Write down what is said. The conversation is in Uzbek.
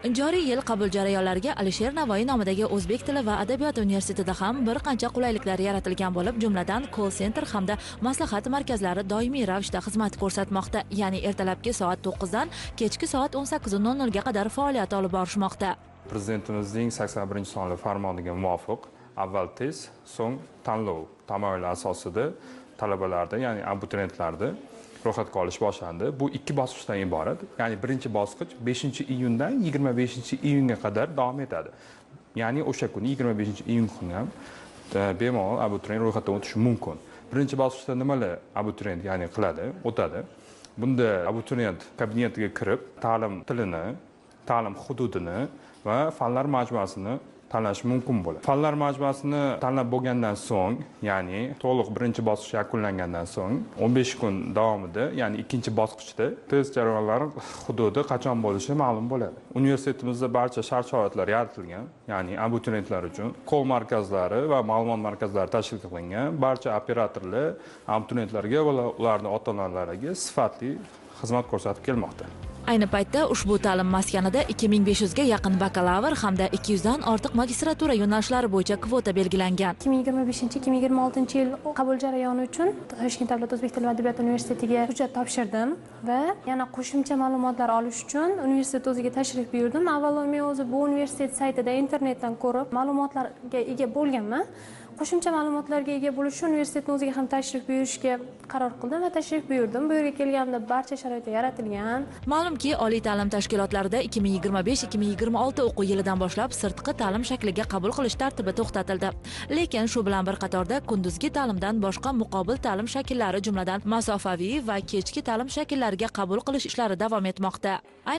Joriy yil qabul jarayonlariga Alisher Navoiy nomidagi O'zbek tili va adabiyoti universitetida ham bir qancha qulayliklar yaratilgan bo'lib, jumladan call center hamda maslahat markazlari doimiy ravishda xizmat ko'rsatmoqda. Ya'ni ertalabki soat 9 dan kechki soat 18:00 ga qadar faoliyat olib borishmoqda. Prezidentimizning 81-sonli farmoniga muvofiq avval test, so'ng tanlov tamoyili asosida talabalarda, ya'ni abituriyentlarda ro'yxatga olish boshlandi. Bu ikki bosqichdan iborat. Ya'ni birinchi bosqich 5-iyundan 25-iyunga qadar davom etadi. Ya'ni o'sha kuni 25-iyun kuni ham bemalol abituriyent ro'yxatdan o'tishi mumkin. Birinchi bosqichda nimalar abituriyent ya'ni qiladi, o'tadi. Bunda abituriyent kabinetiga kirib, ta'lim tilini, ta'lim hududini va fanlar majmuasini tanlash mumkin bo'ladi. Fanlar majmuasini tanlab bo'lgandan so'ng, ya'ni to'liq birinchi bosqich yakunlangandan so'ng 15 kun davomida, ya'ni ikkinchi bosqichda test jarayonlari hududi qachon bo'lishi ma'lum bo'ladi. Universitetimizda barcha shart-sharoitlar yaratilgan, ya'ni abituriyentlar uchun call markazlari va ma'lumot markazlari tashkil qilingan. Barcha operatorlar abituriyentlarga va ularning ota-onalariga sifatli xizmat ko'rsatib kelmoqda. Ayni paytda ushbu ta'lim maskanida 2500 ga yaqin bakalavr hamda 200 dan ortiq magistratura yo'nalishlari bo'yicha kvota belgilangan. 2025-2026 yil qabul jarayoni uchun Toshkent davlat o'zbek tili va adabiyoti universitetiga hujjat topshirdim va yana qo'shimcha ma'lumotlar olish uchun universitet o'ziga tashrif buyurdim. Avvalo men o'zi bu universitet saytida internetdan ko'rib ma'lumotlarga ega bo'lganman. Qo'shimcha ma'lumotlarga ega bo'lish uchun universitetning o'ziga ham tashrif buyurishga qaror qildim va tashrif buyurdim. Bu yerga kelganimda barcha sharoitlar yaratilgan. Ma'lumki, oliy ta'lim tashkilotlarida 2025-2026 o'quv yilidan boshlab sirtqi ta'lim shakliga qabul qilish tartibi to'xtatildi. Lekin shu bilan bir qatorda kunduzgi ta'limdan boshqa muqobil ta'lim shakllari, jumladan masofaviy va kechki ta'lim shakllariga qabul qilish ishlari davom etmoqda.